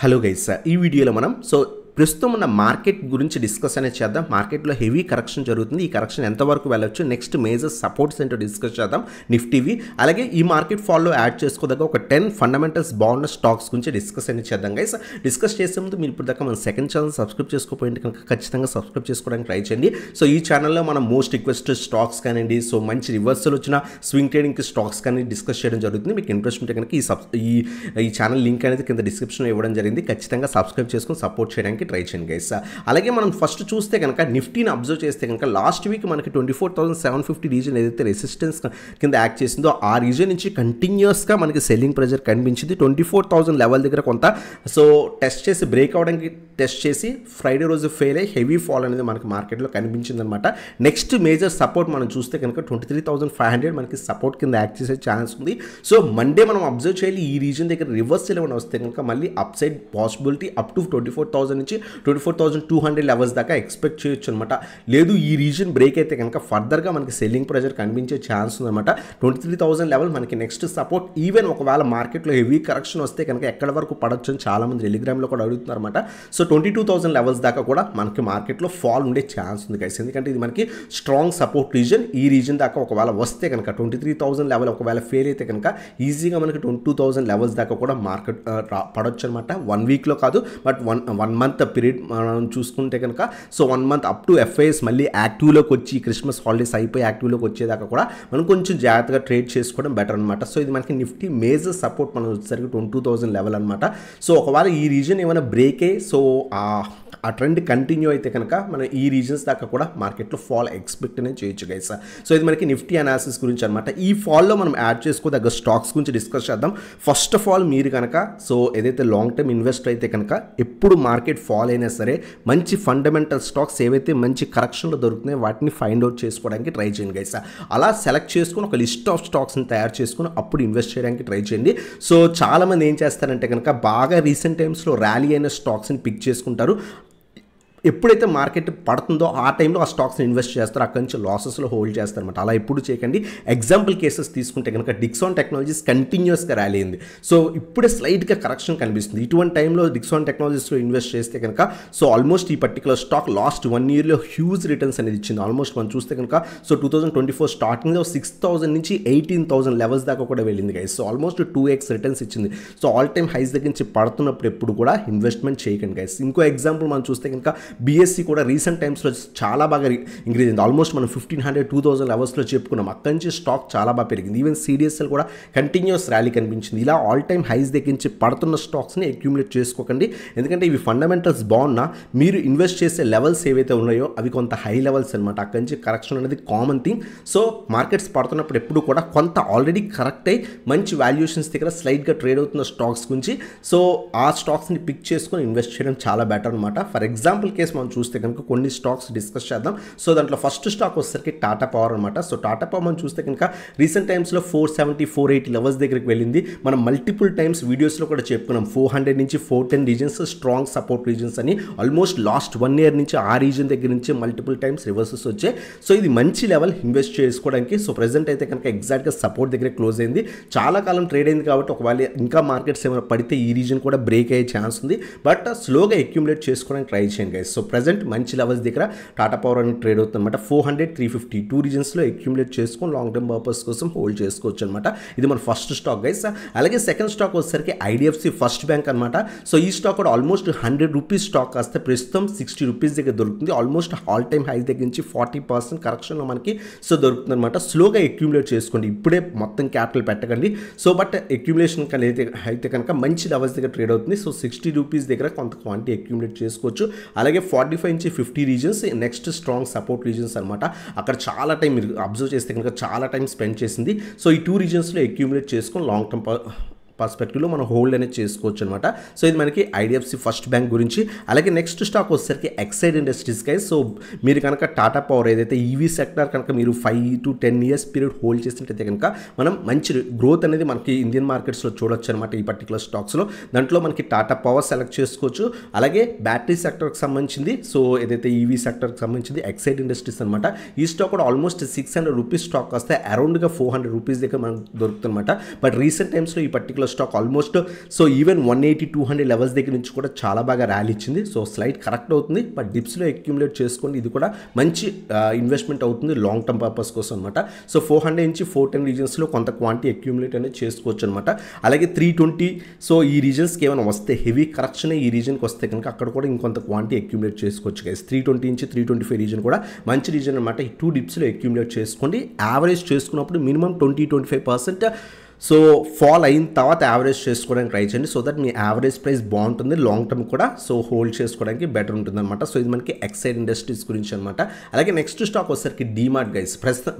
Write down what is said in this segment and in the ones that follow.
Hello guys, ఈ వీడియోలో మనం ప్రస్తుతం ఉన్న మార్కెట్ గురించి డిస్కస్ అనేది చేద్దాం. మార్కెట్లో హెవీ కరెక్షన్ జరుగుతుంది. ఈ కరెక్షన్ ఎంతవరకు వెళ్ళొచ్చు, నెక్స్ట్ మేజర్ సపోర్ట్స్ ఏంటో డిస్కస్ చేద్దాం నిఫ్టీవి. అలాగే ఈ మార్కెట్ ఫాల్లో యాడ్ చేసుకోదగ్గ ఒక 10 ఫండమెంటల్స్ బాగున్న స్టాక్స్ గురించి డిస్కస్ అనేది చేద్దాం గైస్. డిస్కస్ చేసే ముందు మీరు ఇప్పుడు దాకా మన సెకండ్ ఛానల్ సబ్స్క్రైబ్ చేసుకోకపోయింటే కనుక ఖచ్చితంగా సబ్స్క్రైబ్ చేసుకోవడానికి ట్రై చేయండి. ఈ ఛానల్లో మనం మోస్ట్ రిక్వెస్టెడ్ స్టాక్స్ కానివ్వండి, మంచి రివర్సల్ వచ్చిన స్వింగ్ ట్రేడింగ్కి స్టాక్స్ కానీ డిస్కస్ చేయడం జరుగుతుంది. మీకు ఇంట్రెస్ట్ ఉంటే కనుక ఈ ఛానల్ లింక్ అనేది కింద డిస్క్రిప్షన్లో ఇవ్వడం జరిగింది. ఖచ్చితంగా సబ్స్క్రైబ్ చేసుకుని సపోర్ట్ చేయడానికి ట్రై చేయండి గైస్. అలాగే మనం ఫస్ట్ చూస్తే కనుక నిఫ్టీని అబ్జర్వ్ చేస్తే కనుక లాస్ట్ వీక్ మనకి 24,750 రీజన్ ఏదైతే రెసిస్టెన్స్ కింద యాక్ట్ చేసిందో ఆ రీజన్ నుంచి కంటిన్యూస్గా మనకి సెల్లింగ్ ప్రెజర్ కనిపించింది. 24,000 లెవెల్ దగ్గర కొంత టెస్ట్ చేసి బ్రేక్ అవడానికి టెస్ట్ చేసి ఫ్రైడే రోజు ఫెయిల్ అయ్యి హెవీ ఫాల్ అనేది మనకి మార్కెట్లో కనిపించింది అనమాట. నెక్స్ట్ మేజర్ సపోర్ట్ మనం చూస్తే కనుక 23,500 మనకి సపోర్ట్ కింద యాక్ట్ చేసే ఛాన్స్ ఉంది. మండే మనం అబ్జర్వ్ చేయాలి ఈ రీజన్ దగ్గర రివర్సల్ ఏమైనా వస్తే కనుక మళ్ళీ up side possibility up to 24,000 నుంచి 24,200 లెవెల్స్ దాకా ఎక్స్పెక్ట్ చేయొచ్చు అనమాట. లేదు ఈ రీజన్ బ్రేక్ అయితే కనుక ఫర్దర్గా మనకి సెల్లింగ్ ప్రెజర్ కనిపించే ఛాన్స్ ఉందన్నమాట. 23,000 లెవెల్ మనకి నెక్స్ట్ సపోర్ట్. ఈవెన్ ఒకవేళ మార్కెట్లో హెవీ కరెక్షన్ వస్తే కనుక ఎక్కడ వరకు పడొచ్చు అని చాలామంది టెలిగ్రామ్లో కూడా అడుగుతున్నారు అనమాట. 22,000 లెవెల్స్ దాకా కూడా మనకి మార్కెట్లో ఫాల్ ఉండే ఛాన్స్ ఉంది గైస్. ఎందుకంటే ఇది మనకి స్ట్రాంగ్ సపోర్ట్ రీజన్. ఈ రీజన్ దాకా ఒకవేళ వస్తే కనుక 23,000 లెవెల్ ఒకవేళ ఫెయిల్ అయితే కనుక ఈజీగా మనకి 22,000 లెవెల్స్ దాకా కూడా మార్కెట్ పడొచ్చు అనమాట. 1 వీక్లో కాదు, బట్ వన్ మంత్ పీరియడ్ మనం చూసుకుంటే కనుక 1 మంత్ అప్ టు ఎఫ్ఐఎస్ మళ్ళీ యాక్టివ్లోకి వచ్చి క్రిస్మస్ హాలిడేస్ అయిపోయి యాక్టివ్లోకి వచ్చేదాకా కూడా మనం కొంచెం జాగ్రత్తగా ట్రేడ్ చేసుకోవడం బెటర్ అనమాట. ఇది మనకి నిఫ్టీ మేజర్ సపోర్ట్ మనం వచ్చేసరికి 22,000 లెవెల్ అనమాట. ఒకవేళ ఈ రీజన్ ఏమైనా బ్రేక్ అయ్యి ఆ ట్రెండ్ కంటిన్యూ అయితే కనుక మనం ఈ రీజన్స్ దాకా కూడా మార్కెట్లో ఫాల్ ఎక్స్పెక్ట్ అనేది చేయొచ్చు గైస్. ఇది మనకి నిఫ్టీ అనాలిసిస్ గురించి అనమాట. ఈ ఫాల్లో మనం యాడ్ చేసుకోదగ్గ స్టాక్స్ గురించి డిస్కస్ చేద్దాం. ఫస్ట్ ఆఫ్ ఆల్ మీరు కనుక ఏదైతే లాంగ్ టర్మ్ ఇన్వెస్టర్ అయితే కనుక ఎప్పుడు మార్కెట్ ఫాల్ అయినా సరే మంచి ఫండమెంటల్ స్టాక్స్ ఏవైతే మంచి కరెక్షన్లో దొరుకుతున్నాయో వాటిని ఫైండ్ అవుట్ చేసుకోవడానికి ట్రై చేయండి గైస్. అలా సెలెక్ట్ చేసుకుని ఒక లిస్ట్ ఆఫ్ స్టాక్స్ని తయారు చేసుకుని అప్పుడు ఇన్వెస్ట్ చేయడానికి ట్రై చేయండి. చాలామంది ఏం చేస్తారంటే కనుక బాగా రీసెంట్ టైమ్స్లో ర్యాలీ అయిన స్టాక్స్ని పిక్ చేసుకుంటారు. ఎప్పుడైతే మార్కెట్ పడుతుందో ఆ టైంలో ఆ స్టాక్స్ని ఇన్వెస్ట్ చేస్తారు, అక్కడి నుంచి లాసెస్లో హోల్డ్ చేస్తారనమాట. అలా ఎప్పుడు చేయకండి. ఎగ్జాంపుల్ కేసెస్ తీసుకుంటే కనుక డిక్సాన్ టెక్నాలజీస్ కంటిన్యూస్గా ర్యాలీ అయింది. ఇప్పుడే స్లైట్గా కరెక్షన్ కనిపిస్తుంది. ఇటువంటి టైంలో డిక్సాన్ టెక్నాలజీస్లో ఇన్వెస్ట్ చేస్తే కనుక ఆల్మోస్ట్ ఈ పర్టికులర్ స్టాక్ లాస్ట్ 1 ఇయర్లో హ్యూజ్ రిటర్న్స్ అనేది ఇచ్చింది. ఆల్మోస్ట్ మనం చూస్తే కనుక 2024 స్టార్టింగ్లో 6,000 నుంచి 18,000 లెవెల్స్ దాకా కూడా వెళ్ళింది గైస్. ఆల్మోస్ట్ 2x రిటర్న్స్ ఇచ్చింది. ఆల్ టైమ్ హైస్ దగ్గర నుంచి పడుతున్నప్పుడు ఎప్పుడు కూడా ఇన్వెస్ట్మెంట్ చేయకండి గైస్. ఇంకో ఎగ్జాంపుల్ మనం చూస్తే కనుక BSE కూడా రీసెంట్ టైమ్స్లో చాలా బాగా ఇంక్రీజ్ అయింది. ఆల్మోస్ట్ మనం 1,500, 2,000 లెవెల్స్లో చెప్పుకున్నాం. అక్కడి నుంచి స్టాక్ చాలా బాగా పెరిగింది. ఈవెన్ CDSL కూడా కంటిన్యూస్ ర్యాలీ కనిపించింది. ఇలా ఆల్ టైమ్ హైస్ దగ్గర నుంచి పడుతున్న స్టాక్స్ని అక్యూములేట్ చేసుకోకండి. ఎందుకంటే ఇవి ఫండమెంటల్స్ బాగున్నా మీరు ఇన్వెస్ట్ చేసే లెవెల్స్ ఏవైతే ఉన్నాయో అవి కొంత హై లెవెల్స్ అనమాట. అక్కడి నుంచి కరెక్షన్ అనేది కామన్ థింగ్. మార్కెట్స్ పడుతున్నప్పుడు ఎప్పుడు కూడా కొంత ఆల్రెడీ కరెక్ట్ అయ్యి మంచి వాల్యుయేషన్స్ దగ్గర స్లైట్గా ట్రేడ్ అవుతున్న స్టాక్స్ గురించి ఆ స్టాక్స్ని పిక్ చేసుకొని ఇన్వెస్ట్ చేయడం చాలా బెటర్ అనమాట. ఫర్ ఎగ్జాంపుల్ కేసు మనం చూస్తే కనుక కొన్ని స్టాక్స్ డిస్కస్ చేద్దాం. దాంట్లో ఫస్ట్ స్టాక్ వచ్చేసరికి టాటా పవర్ అనమాట. టాటా పవర్ మనం చూస్తే కనుక రీసెంట్ టైమ్స్లో 470, 480 లెవెల్స్ దగ్గరికి వెళ్ళింది. మనం మల్టిపుల్ టైమ్స్ వీడియోస్లో కూడా చెప్పుకున్నాం 400 నుంచి 410 రీజన్స్ స్ట్రాంగ్ సపోర్ట్ రీజన్స్ అని. ఆల్మోస్ట్ లాస్ట్ 1 ఇయర్ నుంచి ఆ రీజన్ దగ్గర నుంచి మల్టిపుల్ టైమ్స్ రివర్సెస్ వచ్చాయి. ఇది మంచి లెవెల్ ఇన్వెస్ట్ చేసుకోవడానికి. ప్రెజెంట్ అయితే కనుక ఎగ్జాక్ట్గా సపోర్ట్ దగ్గర క్లోజ్ అయింది. చాలా కాలం ట్రేడ్ అయింది కాబట్టి ఒకవేళ ఇంకా మార్కెట్స్ ఏమైనా పడితే ఈ రీజన్ కూడా బ్రేక్ అయ్యే ఛాన్స్ ఉంది. బట్ స్లోగా అక్యూములేట్ చేసుకోవడానికి ట్రై చేయండి గైస్. ప్రెజెంట్ మంచి లెవెల్స్ దగ్గర టాటా పవర్ అని ట్రేడ్ అవుతుంది అనమాట. 400, 350 2 రీజన్స్లో అక్యూములేట్ చేసుకొని లాంగ్ టర్మ్ పర్పస్ కోసం హోల్డ్ చేసుకోవచ్చు అనమాట. ఇది మన ఫస్ట్ స్టాక్ గైస్. అలాగే సెకండ్ స్టాక్ వచ్చేసరికి IDFC ఫస్ట్ బ్యాంక్ అనమాట. ఈ స్టాక్ కూడా ఆల్మోస్ట్ 100 రూపీస్ స్టాక్ కాస్తే ప్రస్తుతం 60 రూపీస్ దగ్గర దొరుకుతుంది. ఆల్మోస్ట్ ఆల్ టైమ్ హై దగ్గర నుంచి 40% కరెక్షన్లో మనకి దొరుకుతుంది అనమాట. స్లోగా అక్యూములేట్ చేసుకోండి. ఇప్పుడే మొత్తం క్యాపిటల్ పెట్టకండి. బట్ అక్యూములేషన్ అయితే కనుక మంచి లెవెల్స్ దగ్గర ట్రేడ్ అవుతుంది. 60 రూపీస్ దగ్గర కొంత క్వాంటిటీ అక్యూములేట్ చేసుకోవచ్చు. అలాగే 45 నుంచి 50 reasons next strong support reasons అనమాట. అక్కడ చాలా టైం మీరు అబ్జర్వ్ చేస్తే కనుక చాలా టైం స్పెండ్ చేసింది. ఈ 2 రీజన్స్లో అక్యూములేట్ చేసుకొని లాంగ్ టర్మ్ పర్స్పెక్టివ్లో మనం హోల్డ్ అనేది చేసుకోవచ్చు అనమాట. ఇది మనకి IDFC ఫస్ట్ బ్యాంక్ గురించి. అలాగే నెక్స్ట్ స్టాక్ వచ్చేసరికి ఎక్సైడ్ ఇండస్ట్రీస్ గైస్. మీరు కనుక టాటా పవర్ ఏదైతే ఈవీ సెక్టర్ కనుక మీరు 5 to 10 ఇయర్స్ పీరియడ్ హోల్డ్ చేసినట్టయితే కనుక మనం మంచి గ్రోత్ అనేది మనకి ఇండియన్ మార్కెట్స్లో చూడొచ్చు అనమాట. ఈ పర్టికులర్ స్టాక్స్లో దాంట్లో మనకి టాటా పవర్ సెలెక్ట్ చేసుకోవచ్చు. అలాగే బ్యాటరీ సెక్టర్కి సంబంధించింది ఏదైతే ఈవీ సెక్టర్కి సంబంధించింది ఎక్సైడ్ ఇండస్ట్రీస్ అనమాట. ఈ స్టాక్ కూడా ఆల్మోస్ట్ 600 రూపీస్ స్టాక్ వస్తే అరౌండ్గా 400 రూపీస్ దగ్గర మనకు దొరుకుతుంది అనమాట. బట్ రీసెంట్ టైమ్స్లో ఈ particular particular stock almost so even 180-200 levels దగ్గర నుంచి కూడా చాలా బాగా ర్యాలీ ఇచ్చింది. సో స్లైడ్ కరెక్ట్ అవుతుంది, బట్ డిప్స్లో అక్యూములేట్ చేసుకోండి. ఇది కూడా మంచి ఇన్వెస్ట్మెంట్ అవుతుంది లాంగ్ టర్మ్ పర్పస్ కోసం అనమాట. సో 400 నుంచి 410 రీజన్స్లో కొంత క్వాంటిటీ అక్యూములేట్ అనేది చేసుకోవచ్చు అనమాట. అలాగే 320 సో ఈ రీజన్స్కి ఏమైనా వస్తే హెవీ కరెక్షన్ ఈ రీజన్కి వస్తే కనుక అక్కడ కూడా ఇంకొంత క్వాంటిటీ అక్యూములేట్ చేసుకోవచ్చు గైస్. 320 నుంచి 325 రీజన్ కూడా మంచి రీజన్ అనమాట. ఈ 2 డిప్స్లో అక్యూములేట్ చేసుకోండి. యావరేజ్ చేసుకున్నప్పుడు మినిమం 20-25% సో ఫాల్ అయిన తర్వాత యావరేజ్ చేసుకోవడానికి ట్రై చేయండి. So that me average price బాగుంటుంది, లాంగ్ టర్మ్ కూడా సో హోల్డ్ చేసుకోవడానికి బెటర్ ఉంటుంది అనమాట. సో ఇది మనకి ఎక్సైడ్ ఇండస్ట్రీస్ గురించి అనమాట. అలాగే నెక్స్ట్ స్టాక్ వచ్చేసరికి డీమార్ట్ గైస్.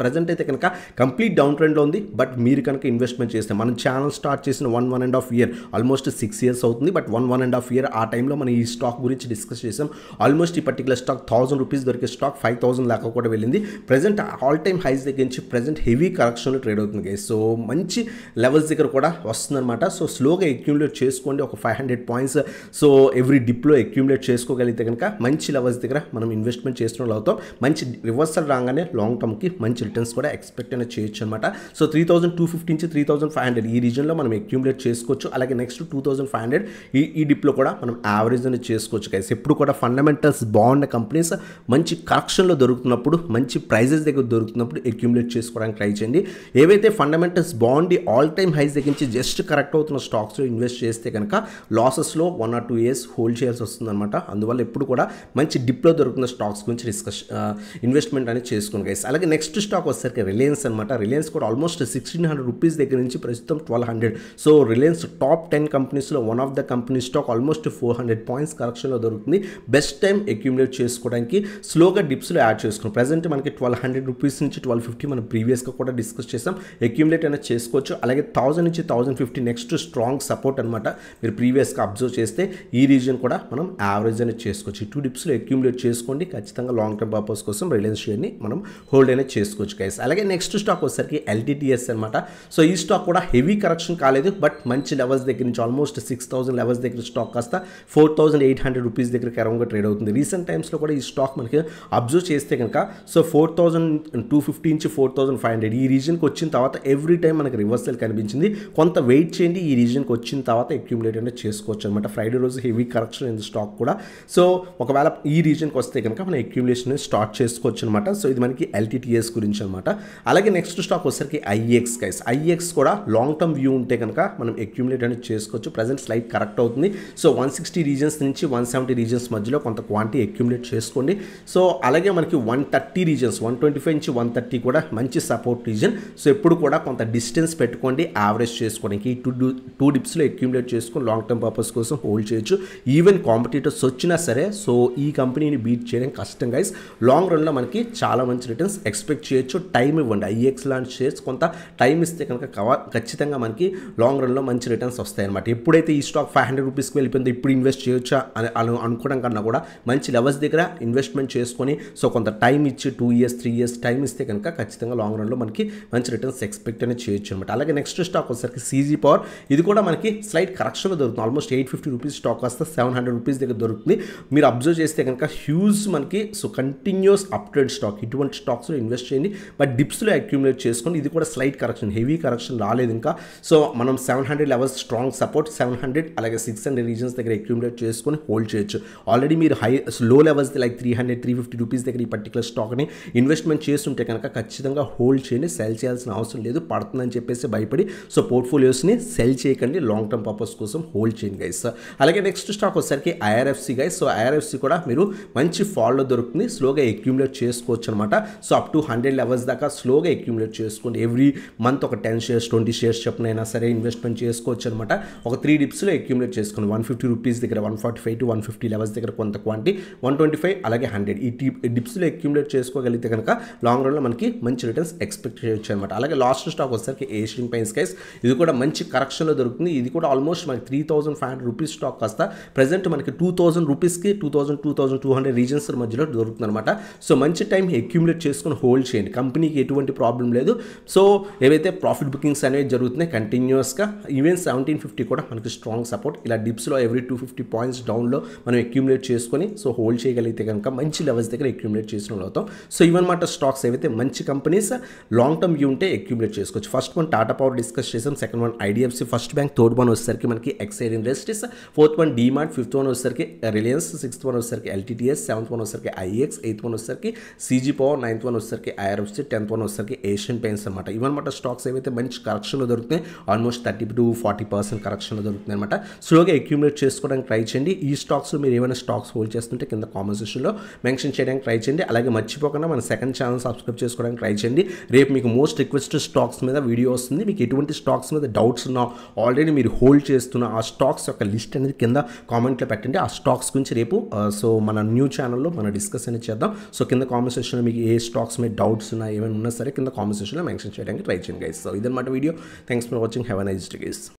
ప్రజెంట్ అయితే కనుక కంప్లీట్ డౌన్ ట్రెండ్లో ఉంది. బట్ మీరు కనుక ఇన్వెస్ట్మెంట్ చేస్తే మనం ఛానల్ స్టార్ట్ చేసిన 1.5 year ఆల్మోస్ట్ 6 years అవుతుంది. బట్ 1.5 year ఆ టైంలో మనం ఈ స్టాక్ గురించి డిస్కస్ చేసాం. ఆల్మోస్ట్ ఈ పర్టికులర్ స్టాక్ 1000 రూపీస్ దొరికే స్టాక్ 5000 దాకా కూడా వెళ్ళింది. ప్రజెంట్ ఆల్ టైమ్ హైస్ దగ్గర నుంచి ప్రజెంట్ హెవీ కరెక్షన్లో ట్రేడ్ అవుతుంది గైస్. సో మంచి లెవెల్స్ దగ్గర కూడా వస్తుందన్నమాట. సో స్లోగా అక్యూములేట్ చేసుకోండి. ఒక 500 పాయింట్స్ సో ఎవ్రీ డిప్లో అక్యూములేట్ చేసుకోగలిగితే కనుక మంచి లెవెల్స్ దగ్గర మనం ఇన్వెస్ట్మెంట్ చేసిన వాళ్ళు అవుతాం. మంచి రివర్సల్ రాగానే లాంగ్ టర్మ్కి మంచి రిటర్న్స్ కూడా ఎక్స్పెక్ట్ అనేది చేయొచ్చు అనమాట. సో 3250 నుంచి 3500 ఈ రీజన్లో మనం అక్యూములేట్ చేసుకోవచ్చు. అలాగే నెక్స్ట్ 2500 ఈ డిప్లో కూడా మనం యావరేజ్ అనేది చేసుకోవచ్చు గైస్. ఎప్పుడు కూడా ఫండమెంటల్స్ బాగున్న కంపెనీస్ మంచి కరెక్షన్లో దొరుకుతున్నప్పుడు, మంచి ప్రైజెస్ దగ్గర దొరుకుతున్నప్పుడు అక్యూములేట్ చేసుకోవడానికి ట్రై చేయండి. ఏవైతే ఫండమెంటల్స్ బాగుండి ఆల్ టైమ్ హైస్ దగ్గర నుంచి జస్ట్ కరెక్ట్ అవుతున్న స్టాక్స్లో ఇన్వెస్ట్ చేస్తే కనుక లాసెస్లో 1 or 2 years హోల్డ్ చేయాల్సి వస్తుందన్నమాట. అందువల్ల ఎప్పుడు కూడా మంచి డిప్లో దొరుకుతున్న స్టాక్స్ గురించి ఇన్వెస్ట్మెంట్ అనేది చేసుకోండి గైస్. అలాగే నెక్స్ట్ స్టాక్ వచ్చేసరికి రిలయన్స్ అనమాట. రిలయన్స్ కూడా ఆల్మోస్ట్ 1600 రూపీస్ దగ్గర నుంచి ప్రస్తుతం 1200. సో రిలయన్స్ టాప్ 10 కంపెనీస్లో one of the company stock almost 400 points కరెక్షన్లో దొరుకుతుంది. బెస్ట్ టైం అక్యూములేట్ చేసుకోవడానికి స్లోగా డిప్స్లో యాడ్ చేసుకున్నాం. ప్రజెంట్ మనకి 1200 రూపీస్ నుంచి 1250 మనం ప్రీవియస్గా కూడా డిస్కస్ చేసాం. అక్యూములేట్ అనేది చేసుకోవచ్చు. అలాగే 1000 నుంచి 1050 నెక్స్ట్ స్ట్రాంగ్ సపోర్ట్ అనమాట. మీరు ప్రీవియస్గా అబ్జర్వ్ చేస్తే ఈ రీజన్ కూడా మనం యావరేజ్ అనేది చేసుకోవచ్చు. ఈ 2 డిప్స్లో అక్యూములేట్ చేసుకోండి. ఖచ్చితంగా లాంగ్ టర్మ్ పర్పస్ కోసం రిలయన్స్ షేర్ని మనం హోల్డ్ అనేది చేసుకోవచ్చు గైస్. అలాగే నెక్స్ట్ స్టాక్ వచ్చేసరికి ఎల్టీటీఎస్ అనమాట. సో ఈ స్టాక్ కూడా హెవీ కరెక్షన్ కాలేదు, బట్ మంచి లెవెల్స్ దగ్గర నుంచి ఆల్మోస్ట్ 6000 లెవెల్స్ దగ్గర స్టాక్ కాస్త 4800 రూపీస్ దగ్గర అరౌండ్గా ట్రేడ్ అవుతుంది. రీసెంట్ టైమ్స్లో కూడా ఈ స్టాక్ మనకి అబ్జర్వ్ చేస్తే కనుక సో 4250 నుంచి 4500 ఈ రీజన్కి వచ్చిన తర్వాత ఎవ్రీ టైం మనకి రివర్సల్ కనిపించింది. కొంత వెయిట్ చేయండి. ఈ రీజన్కి వచ్చిన తర్వాత అక్యూములేట్ అనేది చేసుకోవచ్చు అనమాట. ఫ్రైడే రోజు హెవీ కరెక్షన్ ఇన్ స్టాక్ కూడా. సో ఒకవేళ ఈ రీజన్కి వస్తే కనుక మనం అక్యూములేషన్ స్టార్ట్ చేసుకోవచ్చు అనమాట. సో ఇది మనకి ఎల్టీటీఎస్ గురించి అనమాట. అలాగే నెక్స్ట్ స్టాక్ వచ్చేసరికి ఐఎక్స్ గైస్. ఐఎక్స్ కూడా లాంగ్ టర్మ్ వ్యూ ఉంటే కనుక మనం అక్యూములేట్ అనేది చేసుకోవచ్చు. ప్రజెంట్ స్లైడ్ కరెక్ట్ అవుతుంది. సో 160 రీజన్స్ నుంచి 170 రీజన్స్ మధ్యలో కొంత క్వాంటిటీ అక్యూములేట్ చేసుకోండి. సో అలాగే మనకి 130 రీజన్స్ 125 నుంచి 130 కూడా మంచి సపోర్ట్ రీజన్. సో ఎప్పుడు కూడా కొంత డిస్టెన్స్ పెట్టుకోండి యావరేజ్ చేసుకోవడానికి. ఈ 2 డిప్స్లో అక్యూములేట్ చేసుకొని లాంగ్ టర్మ్ పర్పస్ కోసం హోల్డ్ చేయొచ్చు. ఈవెన్ కాంపిటీటర్స్ వచ్చినా సరే సో ఈ కంపెనీని బీట్ చేయడం కష్టం గైస్. లాంగ్ రన్లో మనకి చాలా మంచి రిటర్న్స్ ఎక్స్పెక్ట్ చేయొచ్చు. టైం ఇవ్వండి. ఐఎక్స్ లాంటి షేర్స్ కొంత టైం ఇస్తే కనుక ఖచ్చితంగా మనకి లాంగ్ రన్లో మంచి రిటర్న్స్ వస్తాయి అనమాట. ఎప్పుడైతే ఈ స్టాక్ 500 రూపీస్కి వెళ్ళిపోయిందో ఇప్పుడు ఇన్వెస్ట్ చేయొచ్చా అని అనుకోవడం కన్నా కూడా మంచి లెవెల్స్ దగ్గర ఇన్వెస్ట్మెంట్ చేసుకొని సో కొంత టైం ఇచ్చి 2 years 3 years టైం ఇస్తే కనుక ఖచ్చితంగా లాంగ్ రన్లో మనకి మంచి రిటర్న్స్ ఎక్స్పెక్ట్ అనేది చేయొచ్చు అనమాట. అలాగే నెక్స్ట్ స్టాక్ వచ్చేసరికి సీజీ పవర్. ఇది కూడా మనకి స్లైడ్ కరెక్షన్లో దొరుకుతుంది. ఆల్మోస్ట్ 850 రూపీస్ స్టాక్ వస్తే 700 రూపీస్ దగ్గర దొరుకుతుంది. మీరు అబ్జర్వ్ చేస్తే కనుక హ్యూజ్ మనకి so continuous up trend stock. ఇటువంటి స్టాక్స్లో ఇన్వెస్ట్ చేయండి, బట్ డిప్స్లో అక్యూములేట్ చేసుకోండి. ఇది కూడా స్లైడ్ కరెక్షన్, హెవీ కరెక్షన్ రాలేదు ఇంకా. సో మనం 700 లెవెల్స్ స్ట్రాంగ్ సపోర్ట్ 700 అలాగే 600 రీజన్స్ దగ్గర అక్యూములేట్ చేసుకొని హోల్డ్ చేయొచ్చు. ఆల్రెడీ మీరు లో లెవెల్స్ లైక్ 300-350 రూపీస్ దగ్గర ఈ పర్టికులర్ స్టాక్ని ఇన్వెస్ట్మెంట్ చేస్తుంటే కనుక ఖచ్చితంగా హోల్డ్ చేయండి. సెల్ చేయాల్సిన అవసరం లేదు. పడుతుందని చెప్పేసి భయపడి సో పోర్ట్ఫోలియోస్ని సెల్ చేయకండి. లాంగ్ టర్మ్ పర్పస్ కోసం హోల్డ్ చేయండి గైస్. అలాగే నెక్స్ట్ స్టాక్ వచ్చేసరికి ఐఆర్ఎఫ్సి గైస్. సో ఐఆర్ఎఫ్సి కూడా మీరు మంచి ఫాల్లో దొరుకుతుంది. స్లోగా అక్యూములేట్ చేసుకోవచ్చు అనమాట. సో అప్ టు 100 లెవెల్స్ దాకా స్లోగా అక్యూములేట్ చేసుకోండి. ఎవ్రీ మంత్ ఒక 10 shares 20 shares చెప్పినైనా సరే ఇన్వెస్ట్మెంట్ చేసుకోవచ్చు అనమాట. ఒక 3 డిప్స్లో అక్యూములేట్ చేసుకోండి. 150 రూపీస్ దగ్గర 145 to 150 లెవెల్స్ దగ్గర కొంత క్వాంటిటీ 125 అలాగే 100 ఈ డిప్స్లో అక్యూములేట్ చేసుకోగలిగితే కనుక లాంగ్ రన్లో మనకి మంచి రిటర్న్స్ ఎక్స్పెక్ట్ చేయొచ్చు అనమాట. అలాగే లాస్ట్ స్టాక్ వచ్చేసరికి ఏషియన్ పెయింట్స్ గైస్. ఇది కూడా మంచి కరెక్షన్లో దొరుకుతుంది. ఇది కూడా ఆల్మోస్ట్ మనకి 3500 రూపీస్ స్టాక్ కాస్త ప్రజెంట్ మనకి 2000 రూపీస్కి 2200 రీజన్స్ మధ్యలో దొరుకుతుంది అనమాట. సో మంచి టైం అక్యూములేట్ చేసుకుని హోల్డ్ చేయండి. కంపెనీకి ఎటువంటి ప్రాబ్లం లేదు. సో ఏవైతే ప్రాఫిట్ బుకింగ్స్ అనేవి జరుగుతున్నాయి కంటిన్యూస్గా. ఈవెన్ 1750 కూడా మనకి స్ట్రాంగ్ సపోర్ట్. ఇలా డిప్స్లో ఎవ్రీ 250 పాయింట్స్ డౌన్లో మనం అక్యూములేట్ చేసుకొని సో హోల్డ్ చేయగలిగితే కనుక మంచి లెవెల్స్ దగ్గర అక్యూములేట్ చేసిన వాళ్ళు అవుతాం. సో ఇవన్నమాట స్టాక్స్ ఏవైతే మంచి కంపెనీస్ లాంగ్ టర్మ్ వ్యూ ఉంటే అక్యూములేట్ చేసుకోవచ్చు. First one Tata Tata power discuss చేసాం, second one IDFC first bank, third one వచ్చేసరికి మనకి Exide industries, fourth one DMart, fifth one వచ్చేసరికి రిలయన్స్, సిక్స్త్ వన్ వచ్చేసరికి ఎల్టీటీఎస్, సెవెంత్ వన్ వచ్చేసరికి ఐఎక్స్, ఎయిత్ వన్ వచ్చేసరికి CG power, ninth one వచ్చేసరికి IRFC, 10th one వచ్చేసరికి Asian Paints అనమాట. ఇవన్నమాట స్టాక్స్ ఏవైతే మంచి కరెక్షన్లో దొరుకుతాయి, ఆల్మోస్ట్ 30 to 40% కరెక్షన్లో దొరుకుతుంది అనమాట. స్లోగా అక్యూములేట్ చేసుకోవడానికి ట్రై చేయండి. ఈ స్టాక్స్లో మీరు ఏమైనా స్టాక్స్ హోల్డ్ చేస్తుంటే కింద కామెంట్ సెక్షన్లో మెన్షన్ చేయడానికి ట్రై చేయండి. అలాగే మర్చిపోకుండా మన సెకండ్ ఛానల్ సబ్స్క్రైబ్ చేసుకోవడానికి ట్రై చేయండి. రేపు మీకు మోస్ట్ రిక్వెస్టెడ్ స్టాక్స్ మీద వీడియో వస్తుంది. మీకు ఎటువంటి స్టాక్స్ మీద డౌట్స్ ఉన్నా, ఆల్రెడీ మీరు హోల్డ్ చేస్తున్న ఆ స్టాక్స్ యొక్క లిస్ట్ అనేది కింద కామెంట్లో పెట్టండి. ఆ స్టాక్స్ గురించి రేపు సో మన న్యూ ఛానల్లో మనం డిస్కస్ అనేది చేద్దాం. సో కింద కామెంట్ సెక్షన్లో మీకు ఏ స్టాక్స్ మీద డౌట్స్ ఉన్నా, ఏమైనా ఉన్నా సరే కింద కామెంట్ సెక్షన్లో మెన్షన్ చేయడానికి ట్రై చేయండి గైస్. సో ఇదన్నమాట video. Thanks for watching. Have a nice day guys.